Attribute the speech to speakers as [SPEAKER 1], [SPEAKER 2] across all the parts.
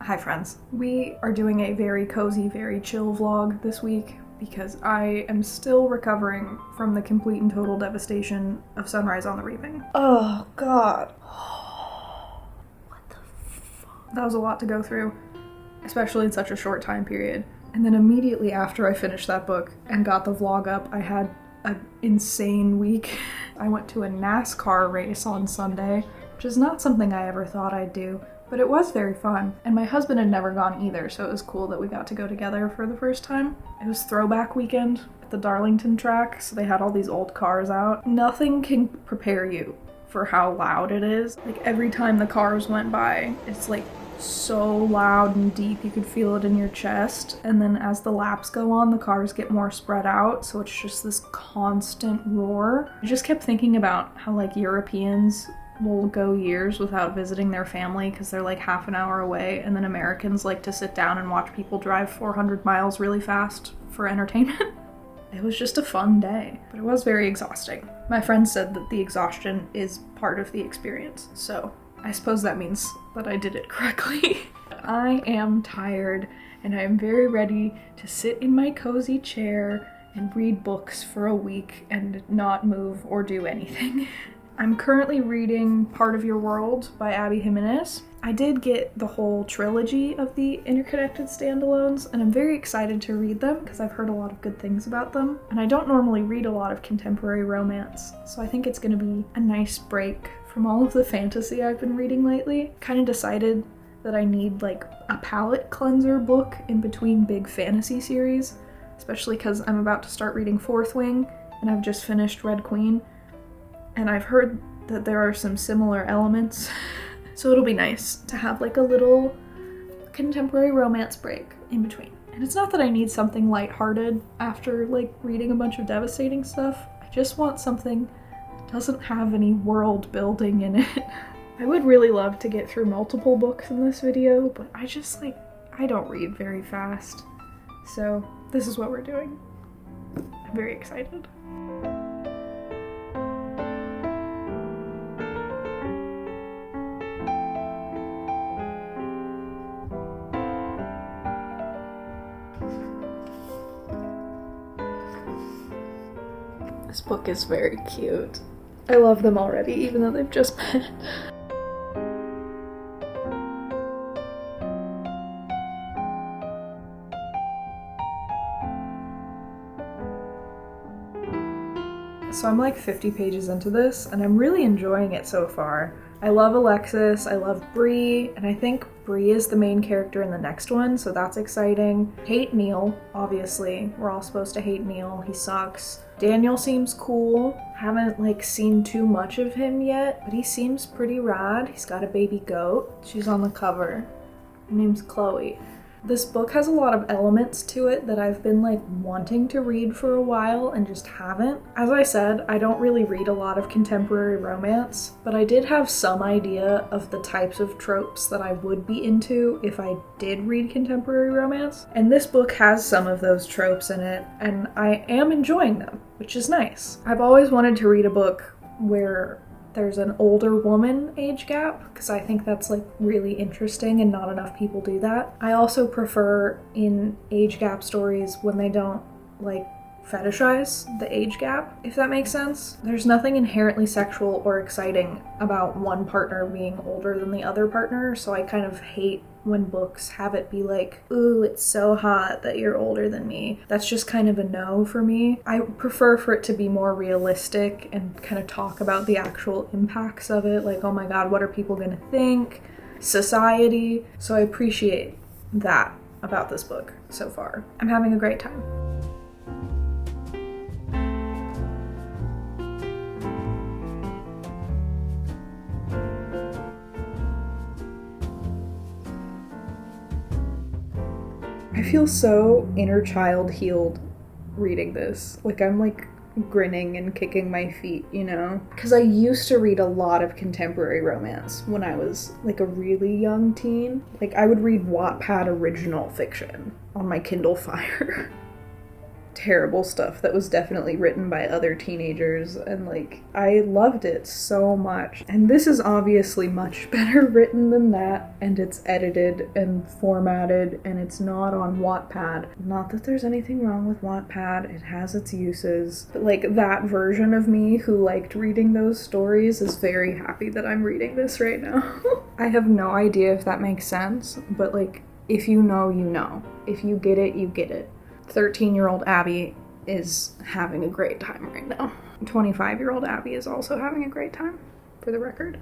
[SPEAKER 1] Hi friends. We are doing a very cozy, very chill vlog this week because I am still recovering from the complete and total devastation of Sunrise on the Reaping. Oh god. What the fuck? That was a lot to go through, especially in such a short time period. And then immediately after I finished that book and got the vlog up, I had an insane week. I went to a NASCAR race on Sunday, which is not something I ever thought I'd do, but it was very fun. And my husband had never gone either, so it was cool that we got to go together for the first time. It was throwback weekend at the Darlington track, so they had all these old cars out. Nothing can prepare you for how loud it is. Like every time the cars went by, it's like so loud and deep, you could feel it in your chest. And then as the laps go on, the cars get more spread out, so it's just this constant roar. I just kept thinking about how like Europeans will go years without visiting their family because they're like half an hour away, and then Americans like to sit down and watch people drive 400 miles really fast for entertainment. It was just a fun day, but it was very exhausting. My friend said that the exhaustion is part of the experience, so I suppose that means that I did it correctly. I am tired, and I am very ready to sit in my cozy chair and read books for a week and not move or do anything. I'm currently reading Part of Your World by Abby Jimenez. I did get the whole trilogy of the interconnected standalones, and I'm very excited to read them because I've heard a lot of good things about them. And I don't normally read a lot of contemporary romance, so I think it's going to be a nice break from all of the fantasy I've been reading lately. Kind of decided that I need like a palate cleanser book in between big fantasy series, especially because I'm about to start reading Fourth Wing, and I've just finished Red Queen. And I've heard that there are some similar elements, so it'll be nice to have like a little contemporary romance break in between. And it's not that I need something lighthearted after like reading a bunch of devastating stuff. I just want something that doesn't have any world building in it. I would really love to get through multiple books in this video, but I don't read very fast. So this is what we're doing. I'm very excited. This book is very cute. I love them already, even though they've just met. So I'm like 50 pages into this, and I'm really enjoying it so far. I love Alexis, I love Bree, and I think Bree is the main character in the next one, so that's exciting. Hate Neil, obviously. We're all supposed to hate Neil. He sucks. Daniel seems cool. Haven't like seen too much of him yet, but he seems pretty rad. He's got a baby goat. She's on the cover. Her name's Chloe. This book has a lot of elements to it that I've been like wanting to read for a while and just haven't. As I said, I don't really read a lot of contemporary romance, but I did have some idea of the types of tropes that I would be into if I did read contemporary romance. And this book has some of those tropes in it, and I am enjoying them, which is nice. I've always wanted to read a book where there's an older woman age gap, because I think that's like really interesting and not enough people do that. I also prefer in age gap stories when they don't like fetishize the age gap, if that makes sense. There's nothing inherently sexual or exciting about one partner being older than the other partner, so I kind of hate when books have it be like, ooh, it's so hot that you're older than me. That's just kind of a no for me. I prefer for it to be more realistic and kind of talk about the actual impacts of it, like, oh my god, what are people gonna think? Society. So I appreciate that about this book so far. I'm having a great time. I feel so inner child healed reading this. Like I'm like grinning and kicking my feet, you know? Because I used to read a lot of contemporary romance when I was like a really young teen. Like I would read Wattpad original fiction on my Kindle Fire. terrible stuff that was definitely written by other teenagers, and like I loved it so much. And this is obviously much better written than that, and it's edited and formatted, and it's not on Wattpad. Not that there's anything wrong with Wattpad, it has its uses, but like that version of me who liked reading those stories is very happy that I'm reading this right now. I have no idea if that makes sense, but like, if you know, you know. If you get it, you get it. 13-year-old Abby is having a great time right now. 25-year-old Abby is also having a great time, for the record.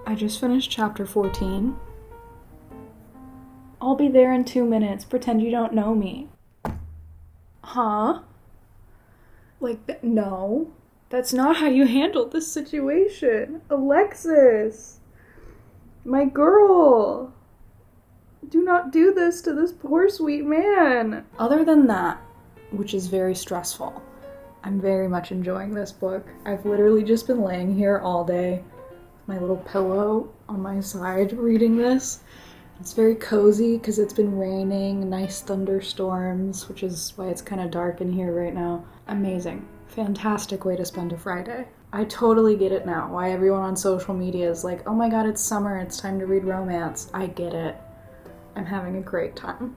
[SPEAKER 1] I just finished chapter 14. I'll be there in 2 minutes. Pretend you don't know me. Huh? Like, no. That's not how you handled this situation. Alexis! My girl! Do not do this to this poor sweet man. Other than that, which is very stressful, I'm very much enjoying this book. I've literally just been laying here all day, my little pillow on my side, reading this. It's very cozy because it's been raining, nice thunderstorms, which is why it's kind of dark in here right now. Amazing. Fantastic way to spend a Friday. I totally get it now, why everyone on social media is like, oh my god, it's summer, it's time to read romance. I get it. I'm having a great time.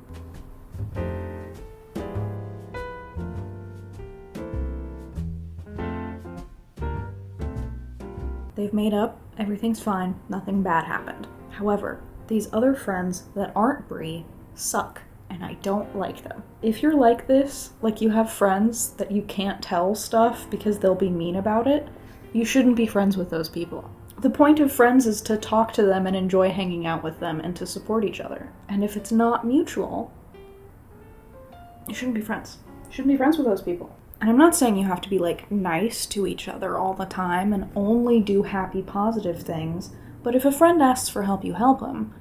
[SPEAKER 1] They've made up, everything's fine, nothing bad happened. However, these other friends that aren't Bree suck, and I don't like them. If you're like this, like you have friends that you can't tell stuff because they'll be mean about it, you shouldn't be friends with those people. The point of friends is to talk to them and enjoy hanging out with them and to support each other. And if it's not mutual, you shouldn't be friends. You shouldn't be friends with those people. And I'm not saying you have to be like nice to each other all the time and only do happy, positive things. But if a friend asks for help, you help them.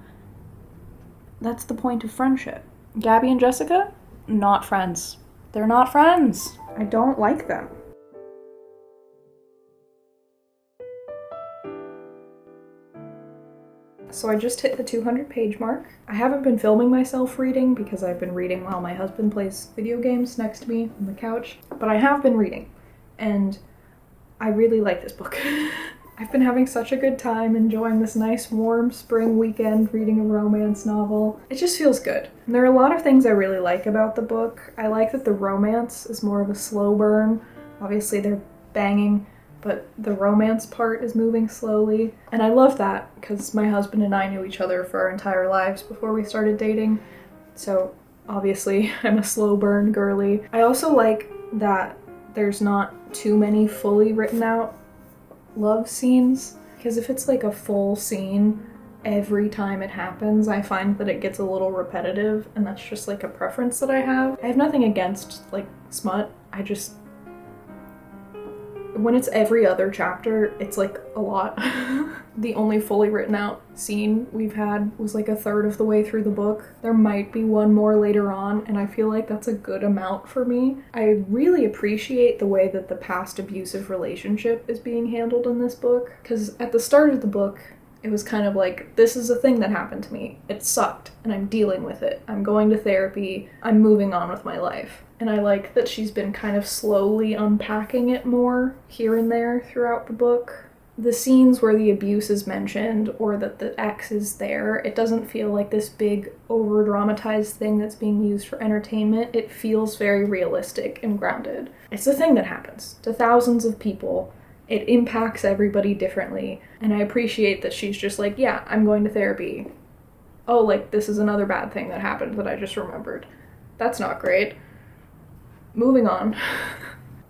[SPEAKER 1] That's the point of friendship. Gabby and Jessica, not friends. They're not friends. I don't like them. So I just hit the 200 page mark. I haven't been filming myself reading because I've been reading while my husband plays video games next to me on the couch. But I have been reading, and I really like this book. I've been having such a good time enjoying this nice warm spring weekend reading a romance novel. It just feels good. And there are a lot of things I really like about the book. I like that the romance is more of a slow burn. Obviously they're banging, but the romance part is moving slowly. And I love that because my husband and I knew each other for our entire lives before we started dating. So obviously I'm a slow burn girly. I also like that there's not too many fully written out love scenes, because if it's like a full scene every time it happens, I find that it gets a little repetitive, and that's just like a preference that I have. I have nothing against like smut, I just, when it's every other chapter, it's like a lot. The only fully written out scene we've had was like a third of the way through the book. There might be one more later on, and I feel like that's a good amount for me. I really appreciate the way that the past abusive relationship is being handled in this book, because at the start of the book, it was kind of like, this is a thing that happened to me. It sucked, and I'm dealing with it. I'm going to therapy. I'm moving on with my life. And I like that she's been kind of slowly unpacking it more here and there throughout the book. The scenes where the abuse is mentioned or that the ex is there, it doesn't feel like this big over-dramatized thing that's being used for entertainment. It feels very realistic and grounded. It's a thing that happens to thousands of people. It impacts everybody differently, and I appreciate that she's just like, yeah, I'm going to therapy. Oh, like, this is another bad thing that happened that I just remembered. That's not great. Moving on.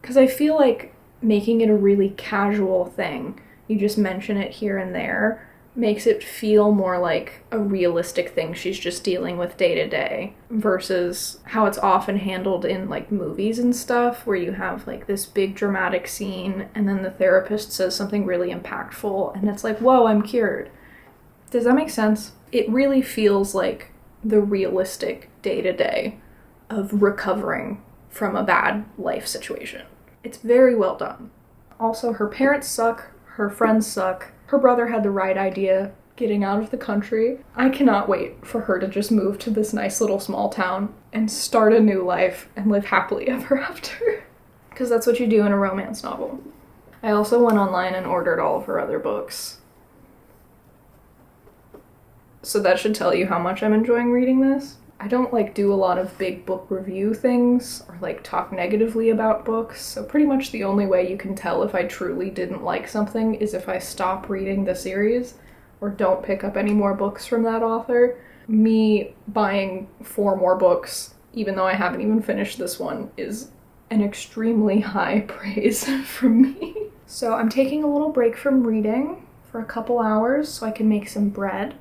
[SPEAKER 1] Because I feel like making it a really casual thing, you just mention it here and there, makes it feel more like a realistic thing she's just dealing with day to day, versus how it's often handled in like movies and stuff, where you have like this big dramatic scene and then the therapist says something really impactful and it's like, whoa, I'm cured. Does that make sense? It really feels like the realistic day-to-day of recovering from a bad life situation. It's very well done. Also, her parents suck, her friends suck, her brother had the right idea getting out of the country. I cannot wait for her to just move to this nice little small town and start a new life and live happily ever after. Because that's what you do in a romance novel. I also went online and ordered all of her other books. So that should tell you how much I'm enjoying reading this. I don't do a lot of big book review things or talk negatively about books, so pretty much the only way you can tell if I truly didn't like something is if I stop reading the series or don't pick up any more books from that author. Me buying 4 more books, even though I haven't even finished this one, is an extremely high praise from me. So I'm taking a little break from reading for a couple hours so I can make some bread,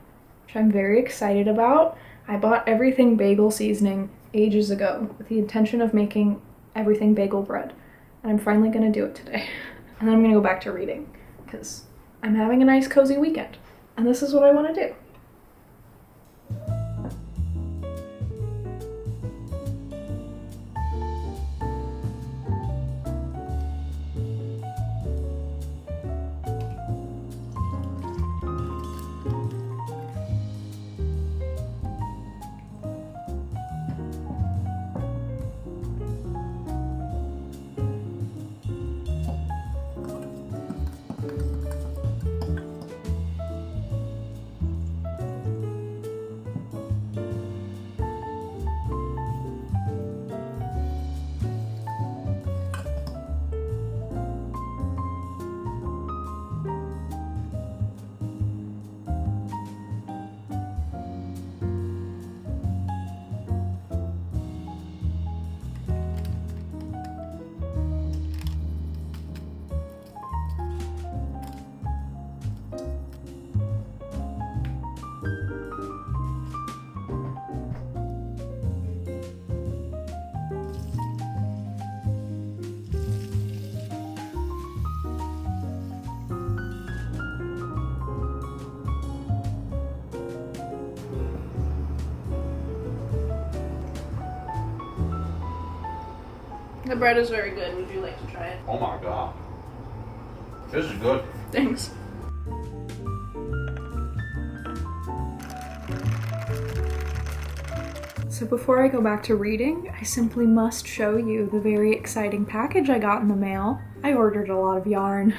[SPEAKER 1] which I'm very excited about. I bought everything bagel seasoning ages ago with the intention of making everything bagel bread, and I'm finally gonna do it today. And then I'm gonna go back to reading because I'm having a nice cozy weekend, and this is what I want to do. The bread is very good. Would you like to try it?
[SPEAKER 2] Oh my god. This is good.
[SPEAKER 1] Thanks. So before I go back to reading, I simply must show you the very exciting package I got in the mail. I ordered a lot of yarn.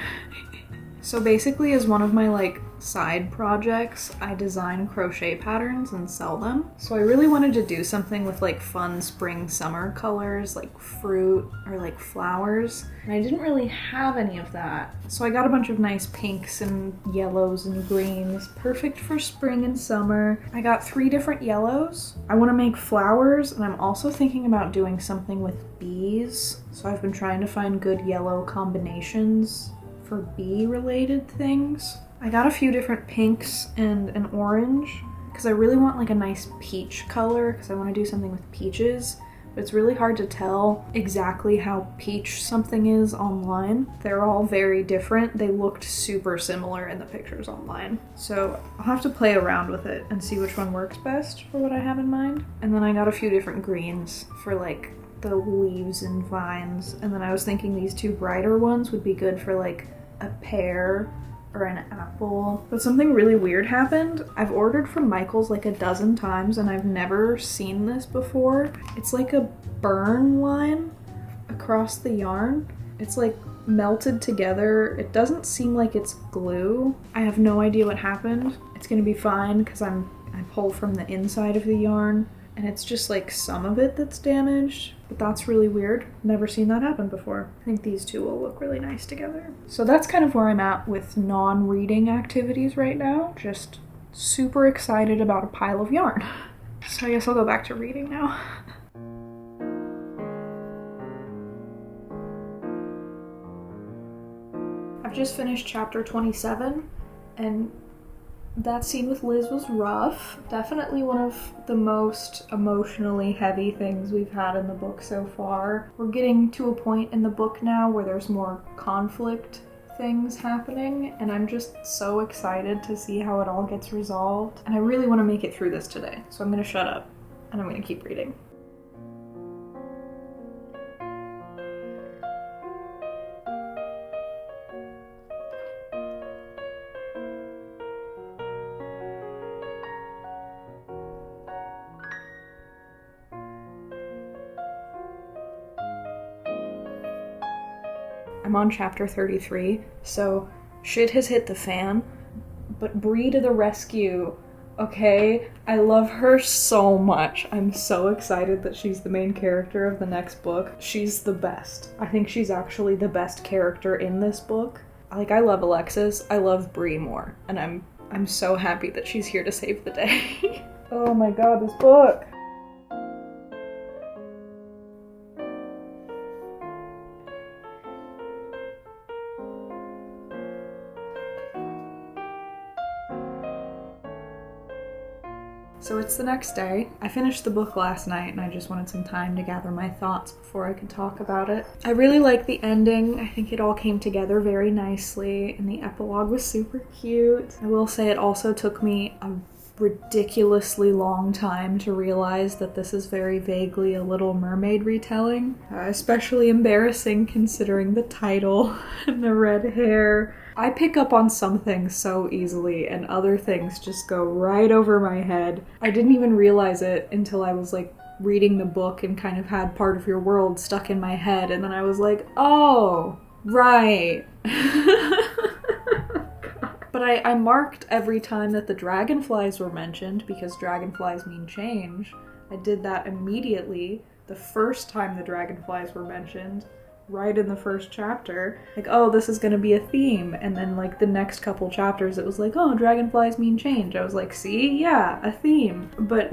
[SPEAKER 1] So basically, as one of my side projects, I design crochet patterns and sell them. So I really wanted to do something with fun spring summer colors, like fruit or flowers. And I didn't really have any of that. So I got a bunch of nice pinks and yellows and greens, perfect for spring and summer. I got 3 different yellows. I want to make flowers, and I'm also thinking about doing something with bees. So I've been trying to find good yellow combinations for bee-related things. I got a few different pinks and an orange because I really want a nice peach color because I want to do something with peaches, but it's really hard to tell exactly how peach something is online. They're all very different. They looked super similar in the pictures online. So I'll have to play around with it and see which one works best for what I have in mind. And then I got a few different greens for the leaves and vines, and then I was thinking these 2 brighter ones would be good for a pear or an apple. But something really weird happened. I've ordered from Michael's a dozen times and I've never seen this before. It's a burn line across the yarn. It's melted together. It doesn't seem like it's glue. I have no idea what happened. It's gonna be fine because I pull from the inside of the yarn, and it's just some of it that's damaged, but that's really weird. Never seen that happen before. I think these 2 will look really nice together. So that's kind of where I'm at with non-reading activities right now. Just super excited about a pile of yarn. So I guess I'll go back to reading now. I've just finished chapter 27, and that scene with Liz was rough. Definitely one of the most emotionally heavy things we've had in the book so far. We're getting to a point in the book now where there's more conflict things happening, and I'm just so excited to see how it all gets resolved. And I really want to make it through this today, so I'm gonna shut up and I'm gonna keep reading. I'm on chapter 33, so shit has hit the fan, but Bree to the rescue, okay? I love her so much. I'm so excited that she's the main character of the next book. She's the best. I think she's actually the best character in this book. Like, I love Alexis, I love Bree more, and I'm so happy that she's here to save the day. Oh my god, this book! So it's the next day. I finished the book last night and I just wanted some time to gather my thoughts before I could talk about it. I really like the ending. I think it all came together very nicely and the epilogue was super cute. I will say it also took me a ridiculously long time to realize that this is very vaguely a Little Mermaid retelling. Especially embarrassing considering the title and the red hair. I pick up on some things so easily and other things just go right over my head. I didn't even realize it until I was like reading the book and kind of had part of your world stuck in my head, and then I was like, oh, right. But I marked every time that the dragonflies were mentioned because dragonflies mean change. I did that immediately the first time the dragonflies were mentioned. Right in the first chapter, like, oh, this is gonna be a theme, and then like the next couple chapters it was like, oh, dragonflies mean change. I was like, see, yeah, a theme. But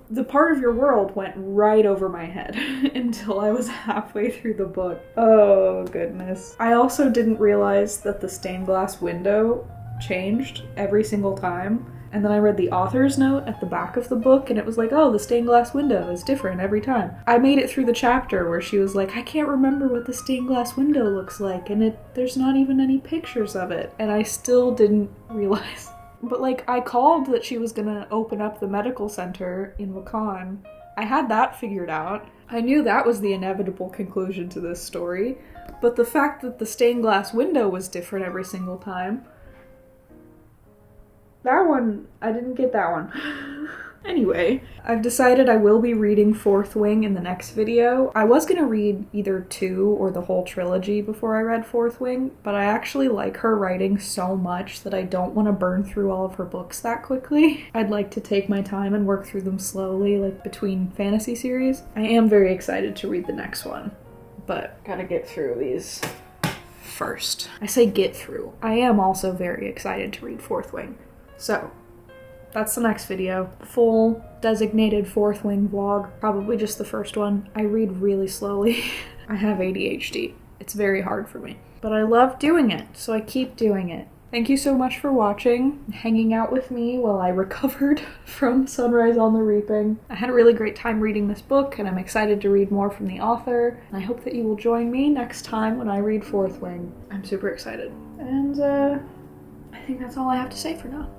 [SPEAKER 1] the part of your world went right over my head until I was halfway through the book. Oh goodness. I also didn't realize that the stained glass window changed every single time. And then I read the author's note at the back of the book and it was like, oh, the stained glass window is different every time. I made it through the chapter where she was like, I can't remember what the stained glass window looks like, and there's not even any pictures of it. And I still didn't realize. But like, I called that she was gonna open up the medical center in Wakan. I had that figured out. I knew that was the inevitable conclusion to this story. But the fact that the stained glass window was different every single time, that one, I didn't get that one. Anyway, I've decided I will be reading Fourth Wing in the next video. I was gonna read either 2 or the whole trilogy before I read Fourth Wing, but I actually like her writing so much that I don't want to burn through all of her books that quickly. I'd like to take my time and work through them slowly, like between fantasy series. I am very excited to read the next one, but gotta get through these first. I say get through. I am also very excited to read Fourth Wing. So, that's the next video. Full designated Fourth Wing vlog. Probably just the first one. I read really slowly. I have ADHD. It's very hard for me. But I love doing it, so I keep doing it. Thank you so much for watching, hanging out with me while I recovered from Sunrise on the Reaping. I had a really great time reading this book, and I'm excited to read more from the author. And I hope that you will join me next time when I read Fourth Wing. I'm super excited. And, I think that's all I have to say for now.